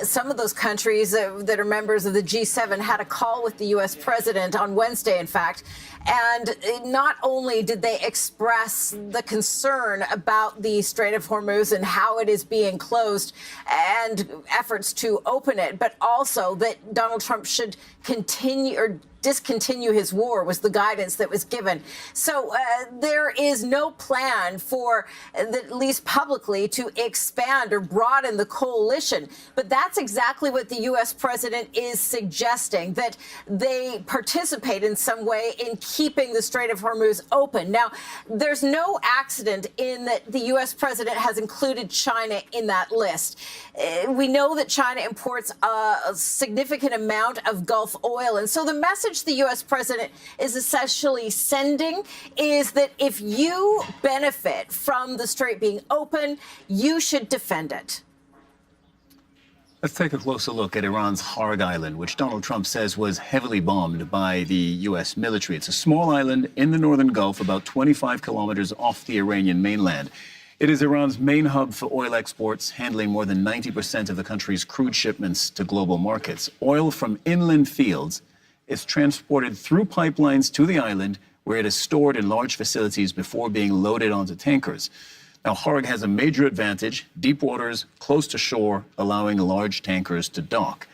Some of those countries that are members of the G7 had a call with the U.S. president on Wednesday, in fact. And not only did they express the concern about the Strait of Hormuz and how it is being closed and efforts to open it, but also that Donald Trump should continue or discontinue his war was the guidance that was given. So there is no plan for, at least publicly, to expand or broaden the coalition. But that's exactly what the U.S. president is suggesting, that they participate in some way in keeping the Strait of Hormuz open. Now, there's no accident in that the U.S. president has included China in that list. We know that China imports a significant amount of Gulf oil. And so the message the U.S. president is essentially sending is that if you benefit from the strait being open, you should defend it. Let's take a closer look at Iran's Harg Island, which Donald Trump says was heavily bombed by the U.S. military. It's a small island in the northern Gulf, about 25 kilometers off the Iranian mainland. It is Iran's main hub for oil exports, handling more than 90% of the country's crude shipments to global markets. Oil from inland fields is transported through pipelines to the island, where it is stored in large facilities before being loaded onto tankers. Now, Harg has a major advantage: deep waters, close to shore, allowing large tankers to dock.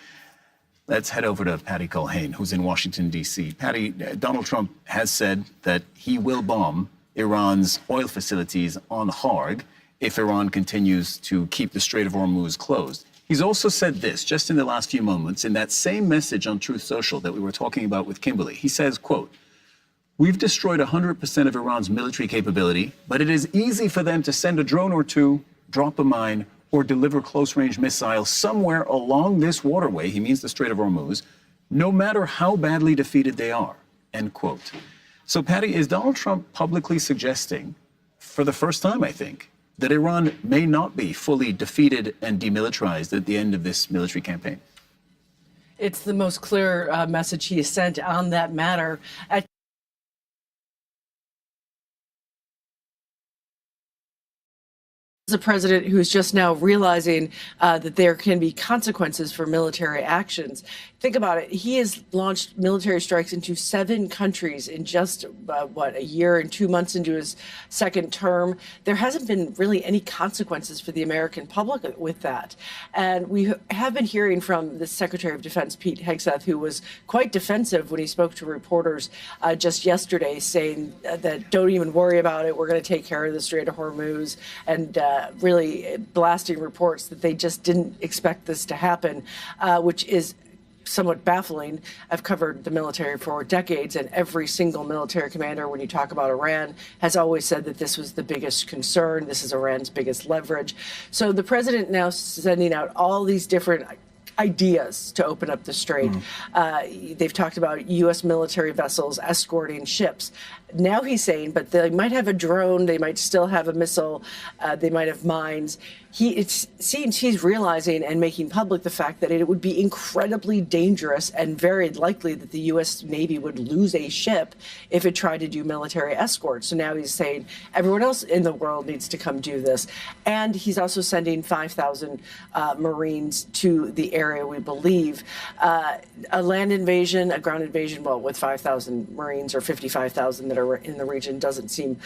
Let's head over to Patty Culhane, who's in Washington, D.C. Patty, Donald Trump has said that he will bomb Iran's oil facilities on Harg if Iran continues to keep the Strait of Hormuz closed. He's also said this just in the last few moments in that same message on Truth Social that we were talking about with Kimberly. He says, quote, "We've destroyed 100% of Iran's military capability, but it is easy for them to send a drone or two, drop a mine, or deliver close-range missiles somewhere along this waterway," he means the Strait of Hormuz, "no matter how badly defeated they are," end quote. So, Patty, is Donald Trump publicly suggesting, for the first time, I think, that Iran may not be fully defeated and demilitarized at the end of this military campaign? It's the most clear message he has sent on that matter. A president who's just now realizing that there can be consequences for military actions. Think about it. He has launched military strikes into 7 countries in just, a year and 2 months into his second term. There hasn't been really any consequences for the American public with that. And we have been hearing from the Secretary of Defense, Pete Hegseth, who was quite defensive when he spoke to reporters just yesterday, saying that don't even worry about it. We're going to take care of the Strait of Hormuz, and really blasting reports that they just didn't expect this to happen, which is somewhat baffling. I've covered the military for decades, and every single military commander, when you talk about Iran, has always said that this was the biggest concern. This is Iran's biggest leverage. So the president now sending out all these different ideas to open up the strait. They've talked about U.S. military vessels escorting ships. Now he's saying, but they might have a drone, they might still have a missile, they might have mines. It seems he's realizing and making public the fact that it would be incredibly dangerous and very likely that the U.S. Navy would lose a ship if it tried to do military escorts. So now he's saying everyone else in the world needs to come do this. And he's also sending 5,000 Marines to the area, we believe. A land invasion, a ground invasion, well, with 5,000 Marines or 55,000 that are in the region doesn't seem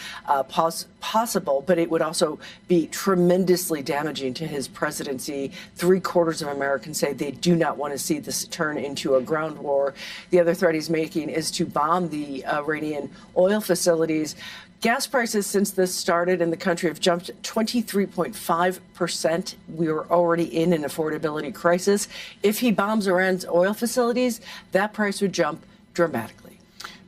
possible, but it would also be tremendously damaging to his presidency. 3/4 of Americans say they do not want to see this turn into a ground war. The other threat he's making is to bomb the Iranian oil facilities. Gas prices since this started in the country have jumped 23.5%. We were already in an affordability crisis. If he bombs Iran's oil facilities, that price would jump dramatically.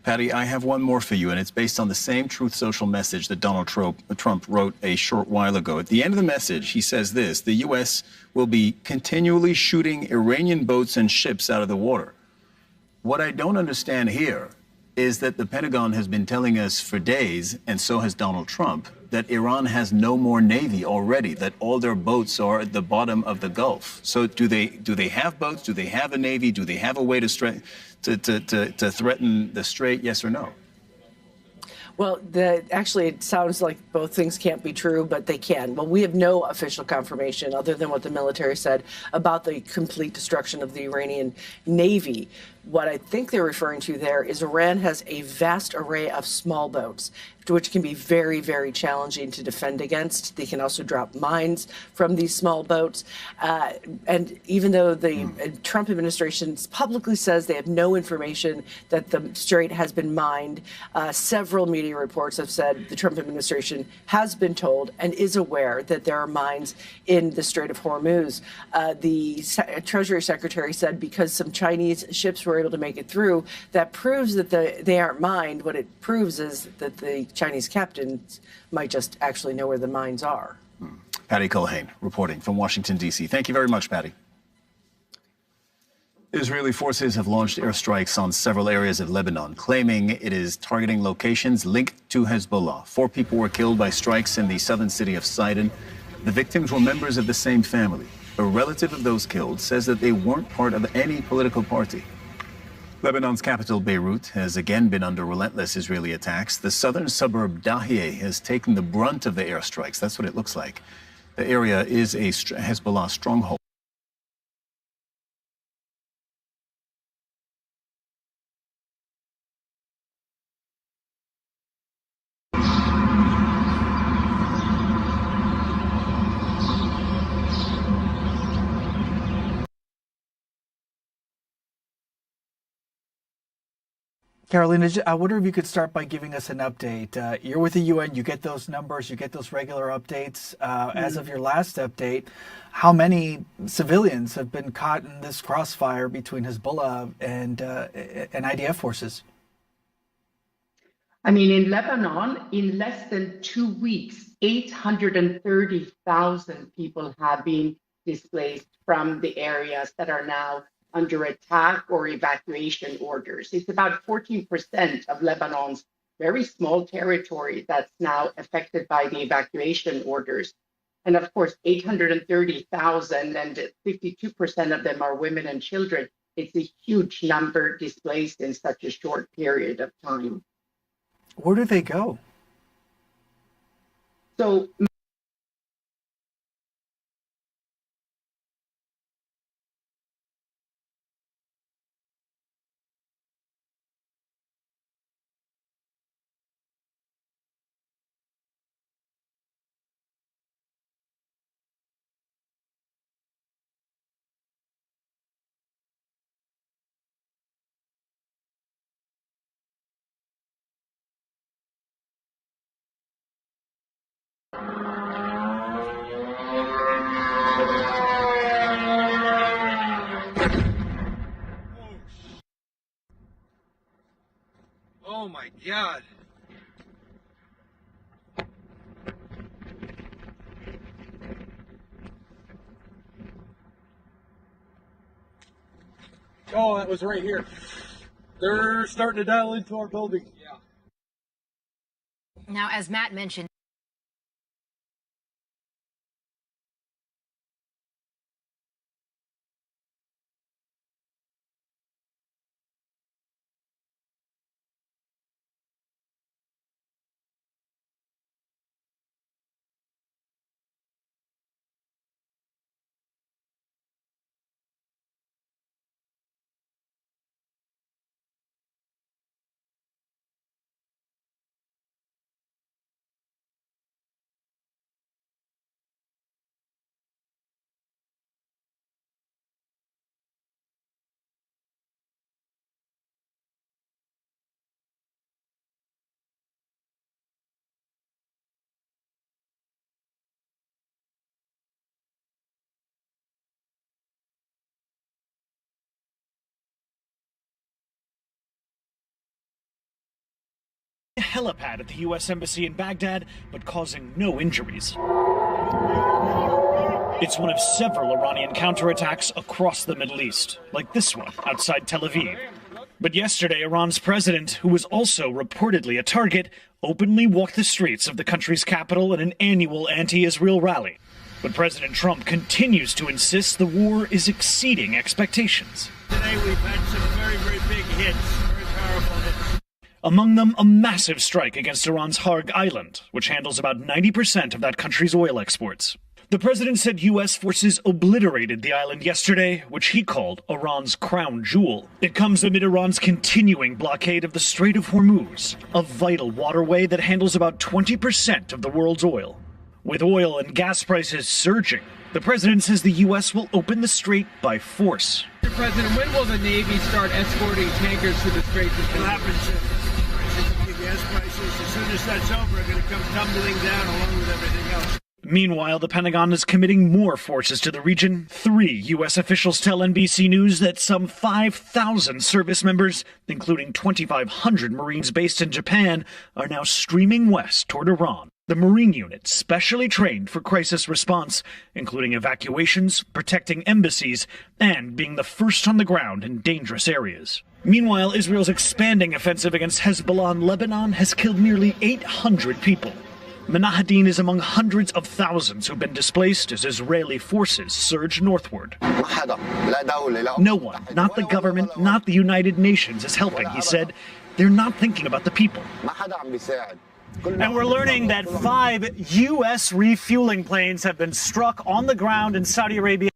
Patty, I have one more for you, and it's based on the same Truth Social message that Donald Trump wrote a short while ago. At the end of the message, he says this: the U.S. will be continually shooting Iranian boats and ships out of the water. What I don't understand here is that the Pentagon has been telling us for days, and so has Donald Trump, that Iran has no more navy already, that all their boats are at the bottom of the Gulf. So do they have boats? Do they have a navy? Do they have a way to threaten the strait, yes or no? Well, actually, it sounds like both things can't be true, but they can. Well, we have no official confirmation other than what the military said about the complete destruction of the Iranian Navy. What I think they're referring to there is Iran has a vast array of small boats, which can be very, very challenging to defend against. They can also drop mines from these small boats. And even though the Trump administration publicly says they have no information that the strait has been mined, several media reports have said the Trump administration has been told and is aware that there are mines in the Strait of Hormuz. The Treasury Secretary said because some Chinese ships were able to make it through, that proves that they aren't mined. What it proves is that the Chinese captains might just actually know where the mines are. Patty Culhane reporting from Washington, D.C. Thank you very much, Patty. Israeli forces have launched airstrikes on several areas of Lebanon, claiming it is targeting locations linked to Hezbollah. 4 people were killed by strikes in the southern city of Sidon. The victims were members of the same family. A relative of those killed says that they weren't part of any political party. Lebanon's capital, Beirut, has again been under relentless Israeli attacks. The southern suburb Dahieh has taken the brunt of the airstrikes. That's what it looks like. The area is a Hezbollah stronghold. Carolina, I wonder if you could start by giving us an update. You're with the UN, you get those numbers, you get those regular updates. As of your last update, how many civilians have been caught in this crossfire between Hezbollah and IDF forces? I mean, in Lebanon, in less than 2 weeks, 830,000 people have been displaced from the areas that are now under attack or evacuation orders. It's about 14% of Lebanon's very small territory that's now affected by the evacuation orders. And of course, 830,000 and 52% of them are women and children. It's a huge number displaced in such a short period of time. Where do they go? So oh my God. Oh, that was right here. They're starting to dial into our building. Yeah. Now, as Matt mentioned, helipad at the U.S. Embassy in Baghdad, but causing no injuries. It's one of several Iranian counterattacks across the Middle East, like this one outside Tel Aviv. But yesterday, Iran's president, who was also reportedly a target, openly walked the streets of the country's capital in an annual anti-Israel rally. But President Trump continues to insist the war is exceeding expectations. Today we've had some very, very big hits, very powerful hits. Among them, a massive strike against Iran's Harg Island, which handles about 90% of that country's oil exports. The president said U.S. forces obliterated the island yesterday, which he called Iran's crown jewel. It comes amid Iran's continuing blockade of the Strait of Hormuz, a vital waterway that handles about 20% of the world's oil. With oil and gas prices surging, the president says the U.S. will open the strait by force. Mr. President, when will the Navy start escorting tankers to the Strait? What happens if the gas prices, as soon as that's over, are going to come tumbling down along with everything else? Meanwhile, the Pentagon is committing more forces to the region. 3 U.S. officials tell NBC News that some 5,000 service members, including 2,500 Marines based in Japan, are now streaming west toward Iran. The Marine unit, specially trained for crisis response, including evacuations, protecting embassies, and being the first on the ground in dangerous areas. Meanwhile, Israel's expanding offensive against Hezbollah in Lebanon has killed nearly 800 people. Menahadin is among hundreds of thousands who've been displaced as Israeli forces surge northward. No one, not the government, not the United Nations, is helping, he said. They're not thinking about the people. And we're learning that 5 U.S. refueling planes have been struck on the ground in Saudi Arabia.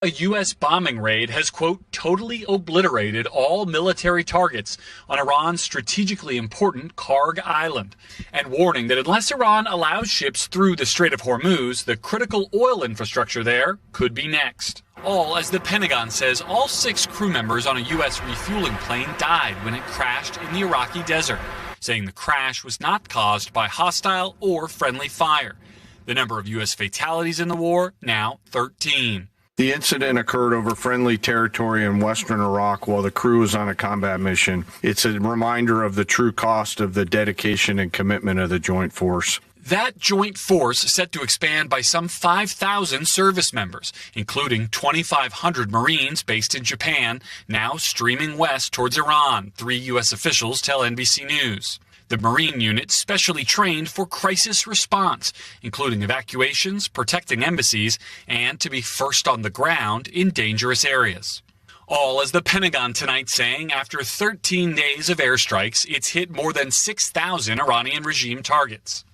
A U.S. bombing raid has, quote, totally obliterated all military targets on Iran's strategically important Karg Island, and warning that unless Iran allows ships through the Strait of Hormuz, the critical oil infrastructure there could be next. All as the Pentagon says all 6 crew members on a U.S. refueling plane died when it crashed in the Iraqi desert, saying the crash was not caused by hostile or friendly fire. The number of U.S. fatalities in the war, now 13. The incident occurred over friendly territory in western Iraq while the crew was on a combat mission. It's a reminder of the true cost of the dedication and commitment of the joint force. That joint force set to expand by some 5,000 service members, including 2,500 Marines based in Japan, now streaming west towards Iran, 3 U.S. officials tell NBC News. The Marine unit specially trained for crisis response, including evacuations, protecting embassies, and to be first on the ground in dangerous areas. All as the Pentagon tonight saying after 13 days of airstrikes, it's hit more than 6,000 Iranian regime targets.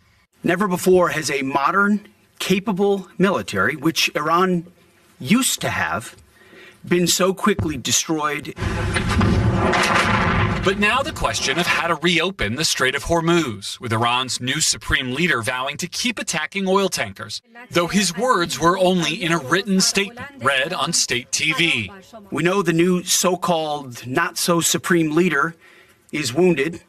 Never before has a modern, capable military, which Iran used to have, been so quickly destroyed. But now the question of how to reopen the Strait of Hormuz, with Iran's new supreme leader vowing to keep attacking oil tankers, though his words were only in a written statement read on state TV. We know the new so-called not-so-supreme leader is wounded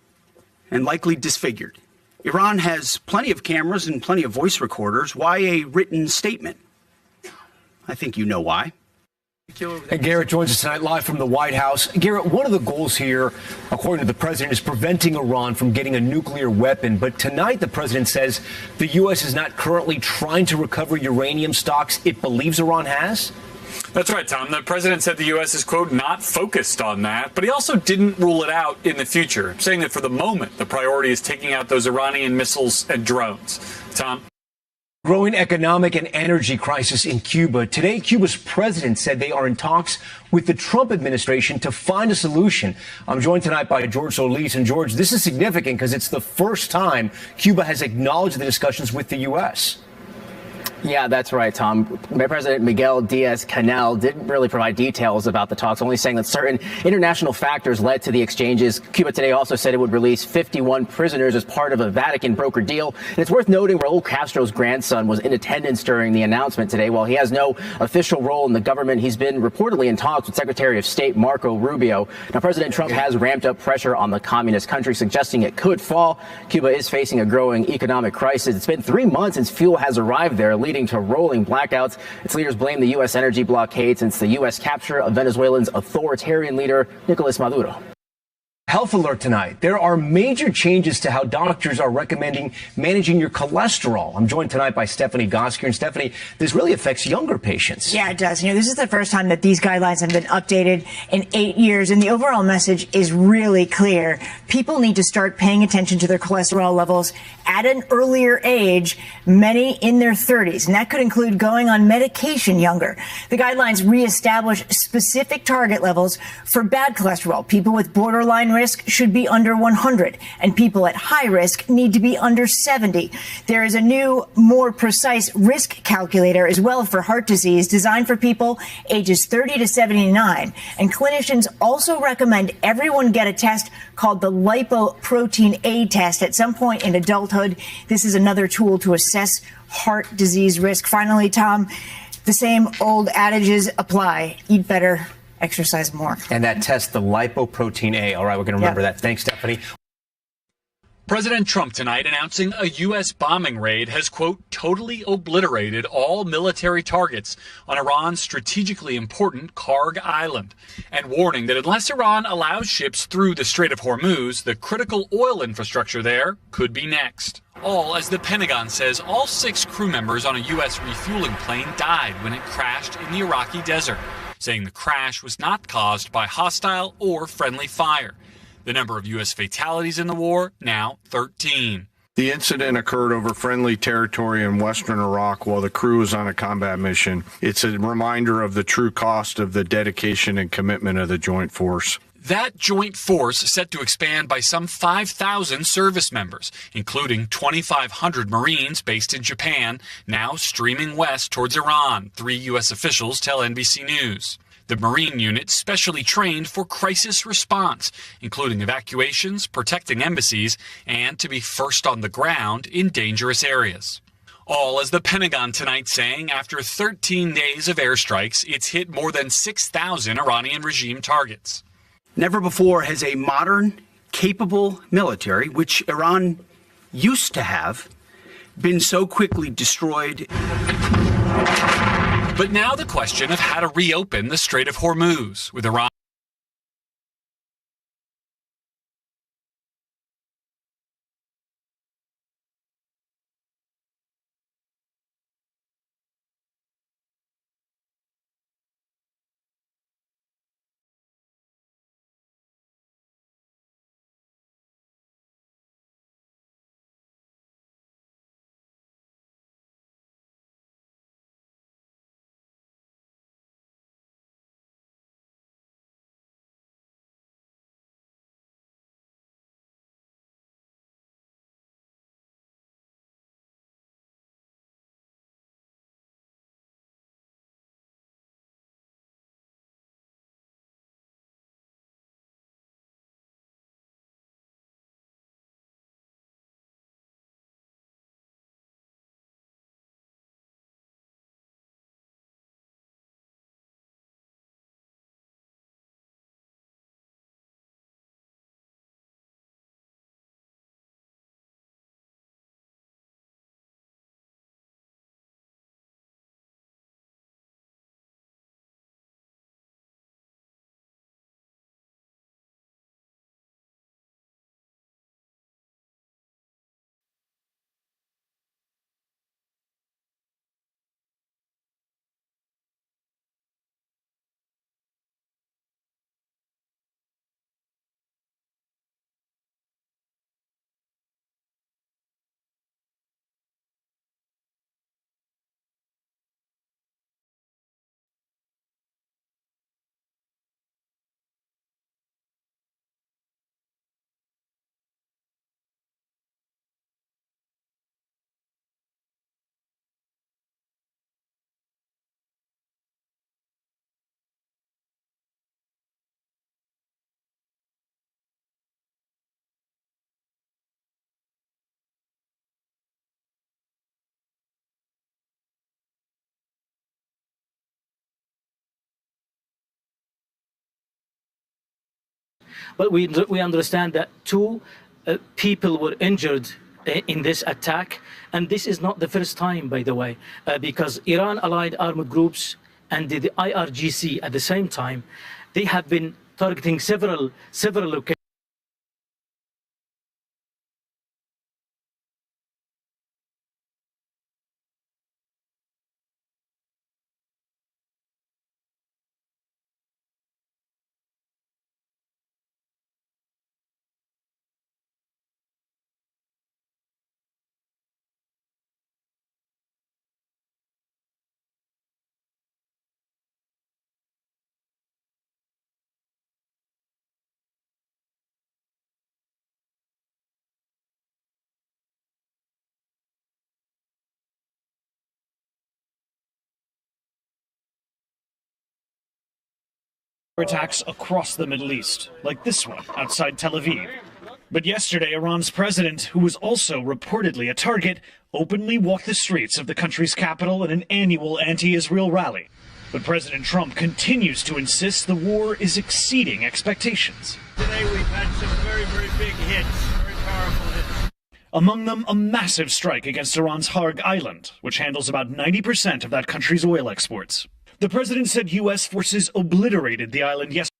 and likely disfigured. Iran has plenty of cameras and plenty of voice recorders. Why a written statement? I think you know why. And Garrett joins us tonight live from the White House. Garrett, one of the goals here, according to the president, is preventing Iran from getting a nuclear weapon. But tonight, the president says the U.S. is not currently trying to recover uranium stocks it believes Iran has. That's right, Tom. The president said the U.S. is, quote, not focused on that, but he also didn't rule it out in the future, saying that for the moment, the priority is taking out those Iranian missiles and drones. Tom? Growing economic and energy crisis in Cuba. Today, Cuba's president said they are in talks with the Trump administration to find a solution. I'm joined tonight by George Solis. And George, this is significant because it's the first time Cuba has acknowledged the discussions with the U.S. Yeah, that's right, Tom. President Miguel Diaz-Canel didn't really provide details about the talks, only saying that certain international factors led to the exchanges. Cuba today also said it would release 51 prisoners as part of a Vatican brokered deal. And it's worth noting Raul Castro's grandson was in attendance during the announcement today. While he has no official role in the government, he's been reportedly in talks with Secretary of State Marco Rubio. Now, President Trump has ramped up pressure on the communist country, suggesting it could fall. Cuba is facing a growing economic crisis. It's been 3 months since fuel has arrived there, leading to rolling blackouts. Its leaders blame the U.S. energy blockade since the U.S. capture of Venezuelan's authoritarian leader, Nicolas Maduro. Health alert tonight. There are major changes to how doctors are recommending managing your cholesterol. I'm joined tonight by Stephanie Gosker. And Stephanie, this really affects younger patients. Yeah, it does. You know, this is the first time that these guidelines have been updated in 8 years. And the overall message is really clear. People need to start paying attention to their cholesterol levels at an earlier age, many in their 30s. And that could include going on medication younger. The guidelines reestablish specific target levels for bad cholesterol. People with borderline risk should be under 100, and people at high risk need to be under 70. There is a new, more precise risk calculator as well for heart disease designed for people ages 30 to 79. And clinicians also recommend everyone get a test called the lipoprotein A test at some point in adulthood. This is another tool to assess heart disease risk. Finally, Tom, the same old adages apply. Eat better, exercise more. And that test, the lipoprotein A. All right, we're going to remember that. Thanks, Stephanie. President Trump tonight announcing a U.S. bombing raid has, quote, totally obliterated all military targets on Iran's strategically important Karg Island, and warning that unless Iran allows ships through the Strait of Hormuz, the critical oil infrastructure there could be next. All as the Pentagon says all 6 crew members on a U.S. refueling plane died when it crashed in the Iraqi desert, saying the crash was not caused by hostile or friendly fire. The number of U.S. fatalities in the war, now 13. The incident occurred over friendly territory in western Iraq while the crew was on a combat mission. It's a reminder of the true cost of the dedication and commitment of the joint force. That joint force set to expand by some 5,000 service members, including 2,500 Marines based in Japan, now streaming west towards Iran, 3 U.S. officials tell NBC News. The Marine unit specially trained for crisis response, including evacuations, protecting embassies, and to be first on the ground in dangerous areas. All as the Pentagon tonight saying after 13 days of airstrikes, it's hit more than 6,000 Iranian regime targets. Never before has a modern, capable military, which Iran used to have, been so quickly destroyed. But now the question of how to reopen the Strait of Hormuz, with Iran But we understand that 2 people were injured in this attack, and this is not the first time, by the way, because Iran allied armed groups and the IRGC at the same time, they have been targeting several locations. attacks across the Middle East, like this one outside Tel Aviv. But yesterday, Iran's president, who was also reportedly a target, openly walked the streets of the country's capital in an annual anti-Israel rally. But President Trump continues to insist the war is exceeding expectations. Today we've had some very, very big hits, very powerful hits. Among them, a massive strike against Iran's Harg Island, which handles about 90% of that country's oil exports. The president said U.S. forces obliterated the island yesterday.